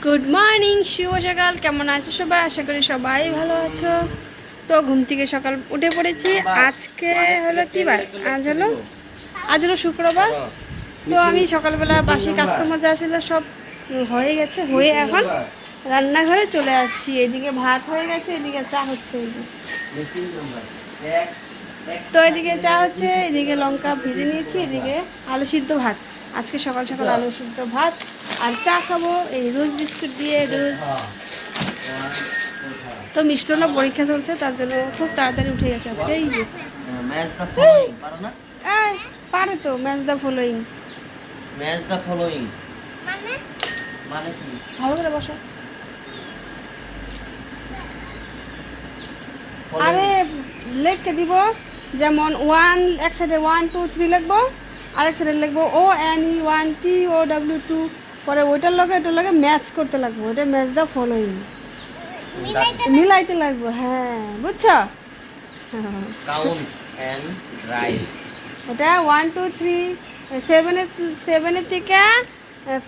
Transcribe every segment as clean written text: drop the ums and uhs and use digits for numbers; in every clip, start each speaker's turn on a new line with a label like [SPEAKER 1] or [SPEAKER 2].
[SPEAKER 1] Good morning, শুভ সকাল। কেমন আছো সবাই? আশা করি সবাই ভালো আছো। তো ঘুম থেকে সকাল উঠে পড়েছি। আজকে হলো কি বার? আজ হলো শুক্রবার। তো আমি সকালবেলা বাসি কাজকর্ম যা ছিল সব হয়ে গেছে, হয়ে এখন রান্নাঘরে চলে আসছি। এদিকে ভাত হয়ে গেছে, এদিকে চা হচ্ছে। তো এদিকে চা হচ্ছে, এদিকে লঙ্কা ভেজে নিয়েছি, এদিকে আলু সিদ্ধ ভাত। আজকে সকাল সকাল আলু সিদ্ধ ভাত আর চা খাবো এই রোজ বিস্কুট দিয়ে রোজ। তো মিষ্টনা পরীক্ষা চলছে, তার জন্য খুব তাড়াতাড়ি উঠে গেছে আজকে। এই যে পারে তো ম্যাচ দ্য ফলোয়িং। ভালো করে বসো। আরে লিখতে দিব, যেমন ওয়ান এক সাইডে 1 2 3 লিখবো, আরেক সাইডে লিখবো ONE 1 TOW 2, পরে ওইটার লগে এটার লগে ম্যাচ করতে লাগবো। ওটা ম্যাচ দ্য ফলোয়িং মিলাইতে লাগবো। হ্যাঁ, বুঝছো? ওটা 1 2 3 7 থেকে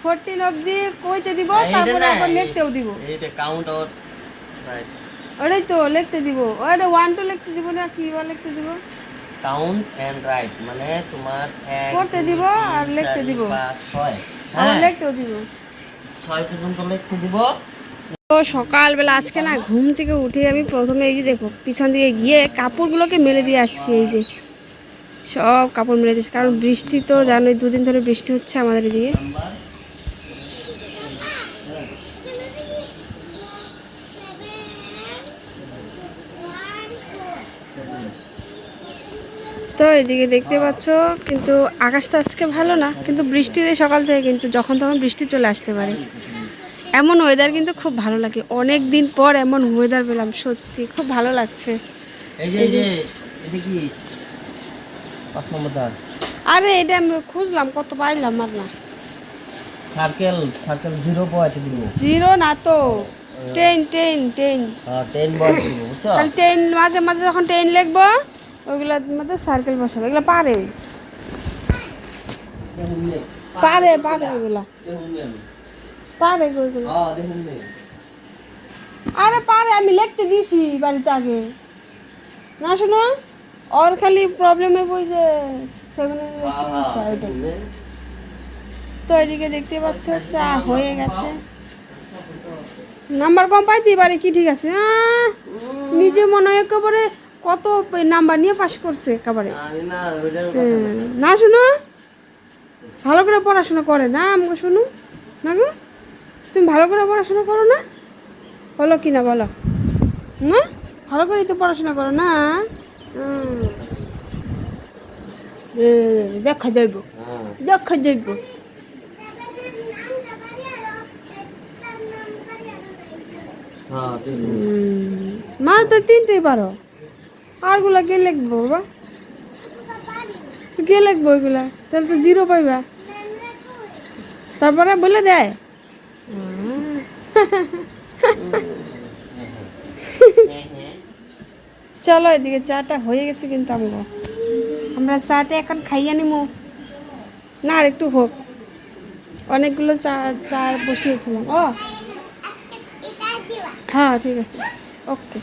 [SPEAKER 1] 14 অবধি কইতে দিব, তারপরে আবার লিখতেও দিব। ওটাই তো লিখতে দিব। ওটা 1 2 লিখতে দিব না, কি লিখতে দিব?
[SPEAKER 2] কাউন্ট এন্ড রাইট মানে তোমার
[SPEAKER 1] করতে দিব আর লিখতে দিব,
[SPEAKER 2] 6
[SPEAKER 1] আর লিখতেও দিব,
[SPEAKER 2] 6 পর্যন্ত লিখতে দিব।
[SPEAKER 1] তো সকালবেলা আজকে না ঘুম থেকে উঠে আমি প্রথমে এই যে দেখো পিছন দিকে গিয়ে কাপড়গুলোকে মেলে দিয়ে আসছি। এই যে সব কাপড় মেলে দিচ্ছি, কারণ বৃষ্টি তো জানোই, 2 দিন ধরে বৃষ্টি হচ্ছে আমাদের এদিকে। তো এদিকে দেখতে পাচ্ছ, কিন্তু আকাশটা আজকে ভালো না, কিন্তু বৃষ্টির এই সকাল থেকে কিন্তু যখন তখন বৃষ্টি চলে আসতে পারে। এমন ওয়েদার কিন্তু খুব ভালো লাগে। অনেক দিন পর এমন ওয়েদার পেলাম, সত্যি খুব ভালো লাগছে। আরে এটা আমি খুঁজলাম, কত পাইলাম আর না।
[SPEAKER 2] সার্কেল
[SPEAKER 1] 0 না তো, 10 10 10
[SPEAKER 2] 10 বল দিব, বুঝছো?
[SPEAKER 1] খালি 10 মাঝে মাঝে যখন 10 লিখবো ওইগুলোর মধ্যে সার্কেল বসাবো। এগুলো পারে পারে পারে ওইগুলা পারে ওইগুলো। আরে পারে, আমি লিখতে দিছি বাড়িতে আগে। না শোনো, ওর খালি প্রবলেমে বই যে 7 তো এদিকে দেখতে পাচ্ছ চা হয়ে গেছে। নাম্বার কম পাইতে পারে কি, ঠিক আছে? নিজে মনে হয় একেবারে কত নাম্বার নিয়ে পাস করছে একেবারে। না শোনো, ভালো করে পড়াশোনা করে না আমাকে, শুনো না গো, তুমি ভালো করে পড়াশোনা করো না? বলো কি না বলো না? ভালো করেই তো পড়াশোনা করো না? দেখা যাইব, দেখা যাইব। মা তো 3টেই পারো, আরগুলা কে লিখবো বাবা? কে লিখবো ওইগুলা? তাহলে তো 0 পাইবা। তারপরে বলে দেয় চলো এদিকে চাটা হয়ে গেছে, কিন্তু আমরা চাটা এখন খাইয়া নিমু না, আর একটু হোক। অনেকগুলো চা চা বসিয়েছিলাম। ও হ্যাঁ, ঠিক আছে, ওকে।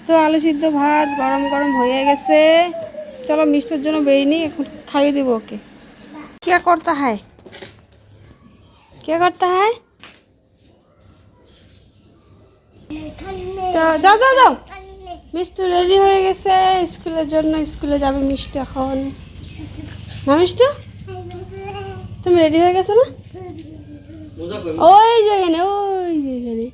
[SPEAKER 1] তো আলু সিদ্ধ ভাত গরম গরম হয়ে গেছে। চলো মিষ্টির জন্য বেরিয়ে এখন খাইয়ে দেবো ওকে। क्या करता है, क्या करता है? তো যাও যাও যাও, মিষ্টি রেডি হয়ে গেছে স্কুলের জন্য। স্কুলে যাবে মিষ্টি এখন। না মিষ্টি, তুমি রেডি হয়ে গেছো না? ওই যে এখানে, ওই যে এখানে।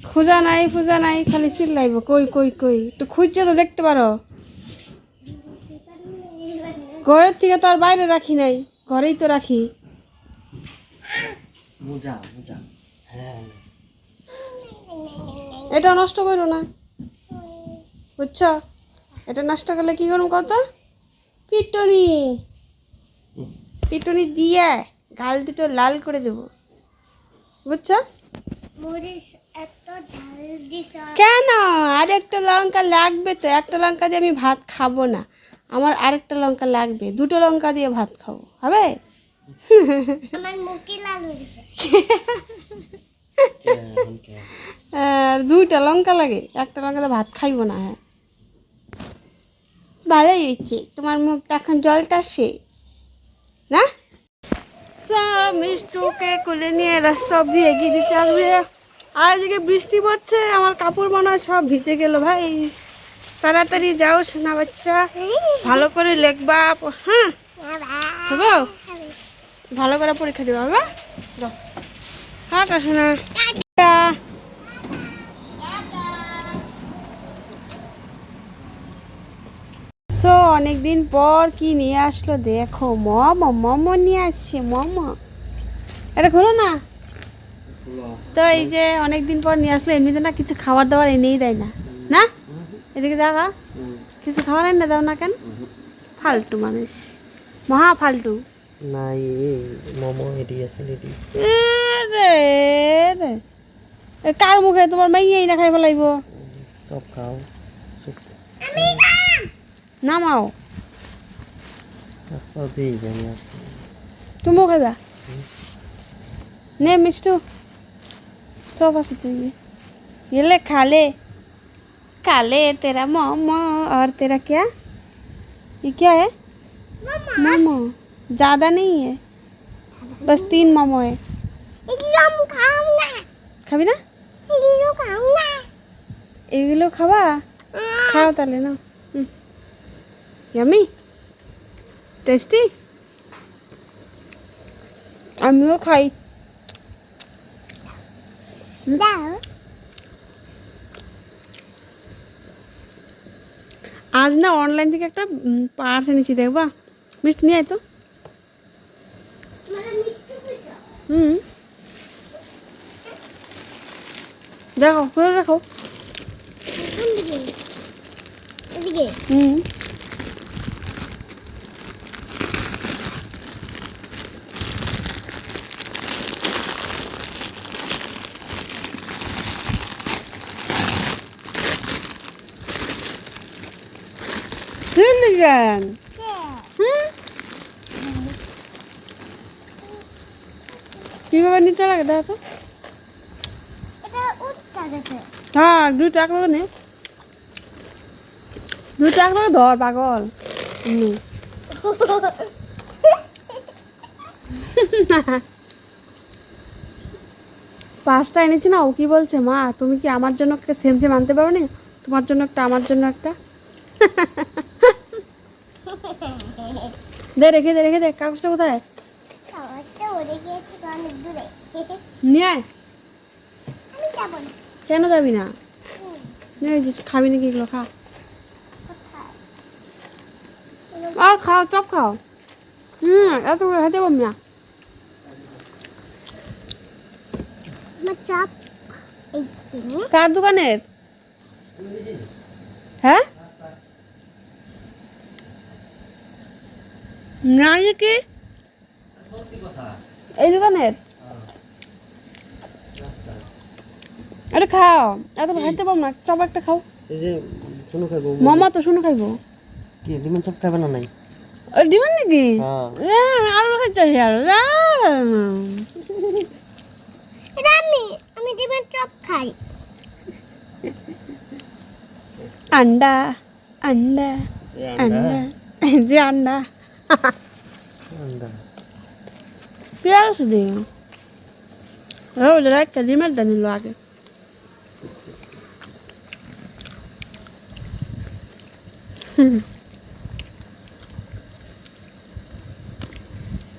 [SPEAKER 1] খোঁজা নাই খোঁজা নাই, খালি চিল্লাইব কই কই কই। একটু খুঁজছে তো দেখতে পারো। ঘরের থেকে তো আর বাইরে রাখি নাই, ঘরেই তো রাখি। এটা নষ্ট করো না, বুঝছো? এটা নষ্ট করলে কি করুন কত? পিটুনি, পিটুনি দিয়ে গাল দুটো লাল করে দেব, বুঝছো? কেন? আর একটা লঙ্কা লাগবে তো, একটা লঙ্কা দিয়ে আমি ভাত খাবো না, আমার আরেকটা লঙ্কা লাগবে, 2টো লঙ্কা দিয়ে ভাত খাবো, হবে?
[SPEAKER 3] আমার মুখে লাল হয়ে গেছে।
[SPEAKER 1] আর দুইটা লঙ্কা লাগে, একটা লঙ্কাতে ভাত খাইব না। হ্যাঁ ভালোই হয়েছে, তোমার মুখটা এখন জলটা আসে না। সব মিষ্টুকে কোলে নিয়ে রাস্তা অব্দি এগিয়ে দিতে আসবে। আর এদিকে বৃষ্টি পড়ছে, আমার কাপড় মনে হয় সব ভিজে গেল। ভাই তাড়াতাড়ি যাও সোনা বাচ্চা, ভালো করে লিখবা। হ্যাঁ হবো, ভালো করে পরীক্ষা দিবা হবে। যাও টাটা সোনা। টাটা। সো অনেকদিন পর কি নিয়ে আসলো দেখো, মোমো। মোমো নিয়ে আসছে, মোমো। এটা খোলো না। তো এই যে অনেকদিন পর নিয়ে আসলো, এমনিতে না কিছু খাবার দাবার এনেই দেয় না। না এদিকে দেখা, কিছু খাবার এনে দাও না কেন? ফালতু মানুষ, মহা ফালতু।
[SPEAKER 2] না মোমো এটি আছে রেডি।
[SPEAKER 1] রে রে, কার মুখে তোমার মাইয়াই না খাই ফেলাইব।
[SPEAKER 2] সব খাও,
[SPEAKER 1] নামাও,
[SPEAKER 2] তারপর দিয়ে যাবে।
[SPEAKER 1] তুমিও খাইবা। নে मिष्टू, सब আছে তুই ये ले खा ले, खा ले तेरा मोमो। और तेरा क्या, ये क्या है? मोमो। ज़्यादा नहीं है, बस 3 मोमो है।
[SPEAKER 3] এগুলো খাওনা,
[SPEAKER 1] খাবি না?
[SPEAKER 3] এগুলো খাওনা।
[SPEAKER 1] এগুলো খাবা, খাও তাহলে না। Yummy, tasty. আমিও খাই।
[SPEAKER 3] দাও।
[SPEAKER 1] আজ না অনলাইন থেকে একটা পার্স এনেছি, দেখবা? মিষ্টি নিয়ে আয় তো।
[SPEAKER 3] মানে মিষ্টি কইছো?
[SPEAKER 1] দেখো খুলে দেখো।
[SPEAKER 3] কোন দিকে? এদিকে।
[SPEAKER 1] সিলিগান। কিভাবে নিতে লাগে দেখো তো।
[SPEAKER 3] এটা উঠটা গেছে।
[SPEAKER 1] হ্যাঁ 2 টাকা করে নে, 2 টাকা করে ধর পাগল। পাঁচটা এনেছি না, ও কি বলছে, মা তুমি কি আমার জন্য একটা সেম সেম আনতে পারো না? তোমার জন্য একটা, আমার জন্য একটা। দে রেখে দে, রেখে দে। কাগজটা কোথায়?
[SPEAKER 3] আওয়াজটা ওরে গিয়েছে অনেক দূরে।
[SPEAKER 1] নিয়ে আয়।
[SPEAKER 3] আমি যাব না।
[SPEAKER 1] কেন যাবি না? নিয়ে খাবি নাকি এগুলো? খা, আর খাও, চপ খাও। এত করে খেতে পারবি না।
[SPEAKER 3] আমার চাপ এই কিনে।
[SPEAKER 1] কার দোকানের? হ্যাঁ না, কি এই দোকানের? আরে খাও, এত খাইতে পারবো না। চপ একটা খাও।
[SPEAKER 2] এই যে শুনো খাইবো
[SPEAKER 1] মামা তো শুনে খাইবো।
[SPEAKER 2] কি ডিমের চপ খাবে না নাই?
[SPEAKER 1] ডিমান্ড নাকি?
[SPEAKER 2] হ্যাঁ
[SPEAKER 1] আলু খাইতে আর
[SPEAKER 3] এটা আমি ডিমের চপ খাই।
[SPEAKER 1] अंडा अंडा अंडा जी अंडा
[SPEAKER 2] আন্ডা
[SPEAKER 1] प्याज दियो हो जरा कलीमा डनी लो आगे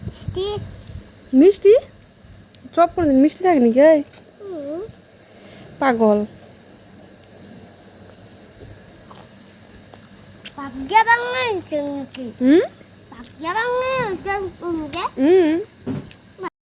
[SPEAKER 3] মিষ্টি।
[SPEAKER 1] মিষ্টি চপ করে দিন, মিষ্টি থাকে নাকি? পাগল।
[SPEAKER 3] পাবজা বাংলা শুনছি। পাবজা বাংলা শুনছি।